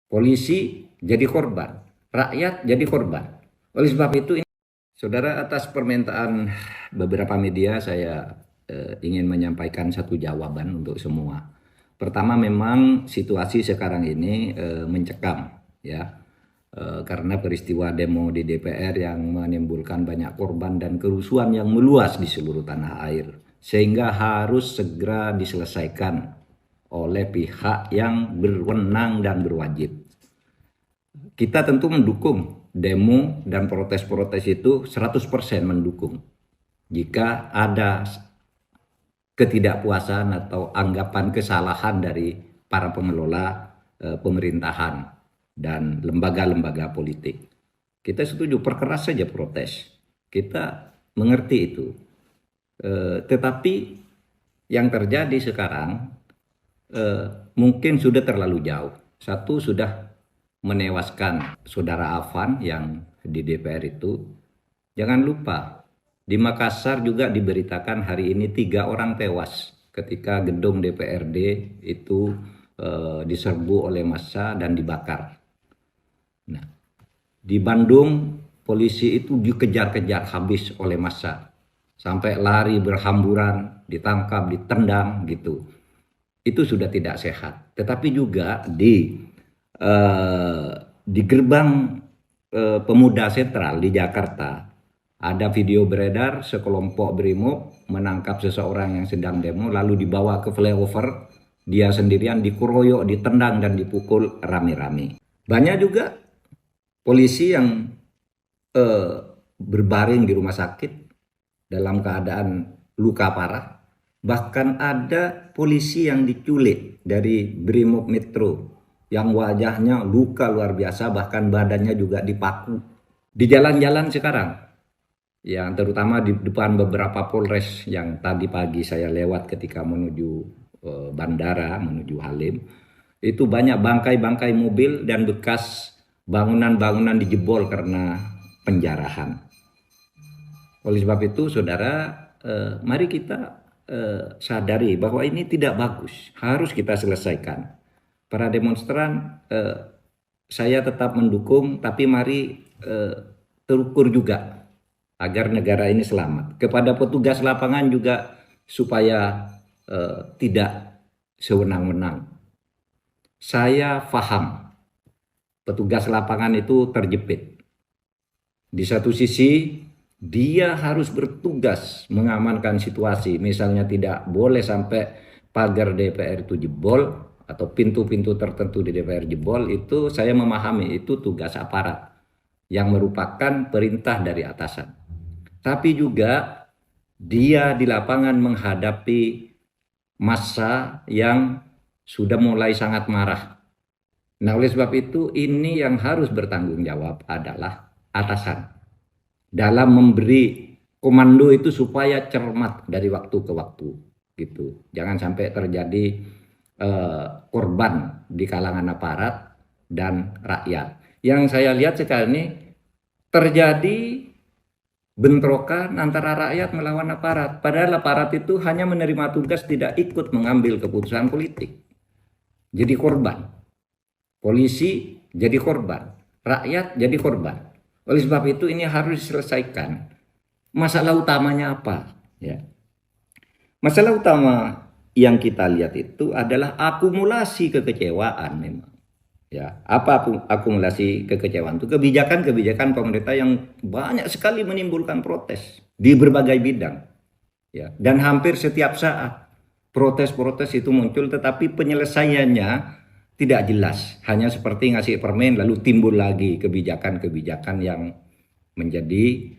polisi jadi korban, rakyat jadi korban. Oleh sebab itu, saudara, atas permintaan beberapa media saya ingin menyampaikan satu jawaban untuk semua. Pertama, memang situasi sekarang ini mencekam, ya, karena peristiwa demo di DPR yang menimbulkan banyak korban dan kerusuhan yang meluas di seluruh tanah air, sehingga harus segera diselesaikan oleh pihak yang berwenang dan berwajib. Kita tentu mendukung demo dan protes-protes itu 100% mendukung. Jika ada ketidakpuasan atau anggapan kesalahan dari para pengelola pemerintahan dan lembaga-lembaga politik, kita setuju, perkeras saja protes. Kita mengerti itu. Tetapi yang terjadi sekarang mungkin sudah terlalu jauh. Satu, sudah menewaskan saudara Afan yang di DPR itu. Jangan lupa, di Makassar juga diberitakan hari ini 3 orang tewas ketika gedung DPRD itu diserbu oleh massa dan dibakar. Nah, di Bandung polisi itu dikejar-kejar habis oleh massa, sampai lari berhamburan, ditangkap, ditendang gitu. Itu sudah tidak sehat. Tetapi juga di gerbang Pemuda Sentral di Jakarta ada video beredar sekelompok brimob menangkap seseorang yang sedang demo, lalu dibawa ke flyover, dia sendirian dikeroyok, ditendang dan dipukul rame-rame. Banyak juga polisi yang berbaring di rumah sakit dalam keadaan luka parah. Bahkan ada polisi yang diculik dari Brimob Metro yang wajahnya luka luar biasa, bahkan badannya juga dipaku. Di jalan-jalan sekarang, yang terutama di depan beberapa polres yang tadi pagi saya lewat ketika menuju bandara, menuju Halim, itu banyak bangkai-bangkai mobil dan bekas bangunan-bangunan dijebol karena penjarahan. Oleh sebab itu, saudara, mari kita sadari bahwa ini tidak bagus, harus kita selesaikan. Para demonstran, saya tetap mendukung, tapi mari terukur juga agar negara ini selamat. Kepada petugas lapangan juga supaya tidak sewenang-wenang. Saya paham petugas lapangan itu terjepit. Di satu sisi dia harus bertugas mengamankan situasi, misalnya tidak boleh sampai pagar DPR itu jebol atau pintu-pintu tertentu di DPR jebol. Itu saya memahami, itu tugas aparat yang merupakan perintah dari atasan. Tapi juga dia di lapangan menghadapi massa yang sudah mulai sangat marah. Nah, oleh sebab itu ini yang harus bertanggung jawab adalah atasan dalam memberi komando itu supaya cermat dari waktu ke waktu gitu. Jangan sampai terjadi korban di kalangan aparat dan rakyat. Yang saya lihat sekarang ini terjadi bentrokan antara rakyat melawan aparat. Padahal aparat itu hanya menerima tugas, tidak ikut mengambil keputusan politik. Jadi korban. Polisi jadi korban. Rakyat jadi korban. Oleh sebab itu ini harus diselesaikan. Masalah utamanya apa? Ya. Masalah utama yang kita lihat itu adalah akumulasi kekecewaan memang. Ya, apa akumulasi kekecewaan itu? Kebijakan-kebijakan pemerintah yang banyak sekali menimbulkan protes di berbagai bidang. Ya, dan hampir setiap saat protes-protes itu muncul, tetapi penyelesaiannya tidak jelas. Hanya seperti ngasih permen lalu timbul lagi kebijakan-kebijakan yang menjadi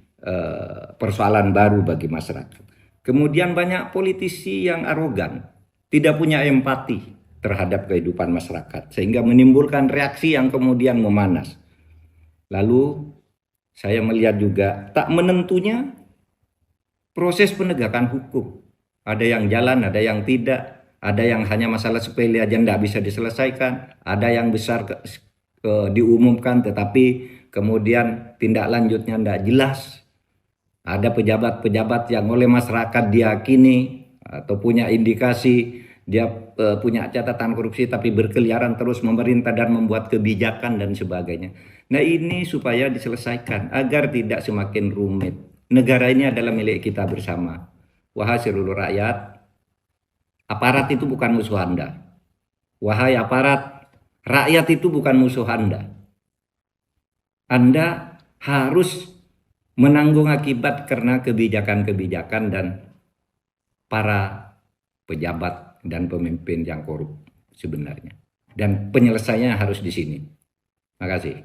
persoalan baru bagi masyarakat. Kemudian banyak politisi yang arogan, tidak punya empati terhadap kehidupan masyarakat, sehingga menimbulkan reaksi yang kemudian memanas. Lalu saya melihat juga tak menentunya proses penegakan hukum. Ada yang jalan, ada yang tidak, ada yang hanya masalah sepele aja tidak bisa diselesaikan, ada yang besar diumumkan tetapi kemudian tindak lanjutnya tidak jelas. Ada pejabat-pejabat yang oleh masyarakat diyakini atau punya indikasi dia punya catatan korupsi tapi berkeliaran terus memerintah dan membuat kebijakan dan sebagainya. Nah, ini supaya diselesaikan agar tidak semakin rumit. Negara ini adalah milik kita bersama. Wahai seluruh rakyat, aparat itu bukan musuh Anda. Wahai aparat, rakyat itu bukan musuh Anda. Anda harus menanggung akibat karena kebijakan-kebijakan dan para pejabat dan pemimpin yang korup sebenarnya. Dan penyelesaiannya harus di sini. Terima kasih.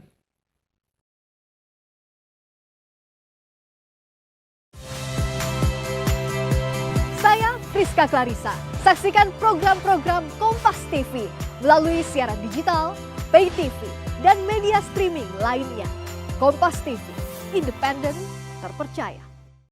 Saya Friska Clarissa. Saksikan program-program Kompas TV melalui siaran digital, pay TV, dan media streaming lainnya. Kompas TV, independen, terpercaya.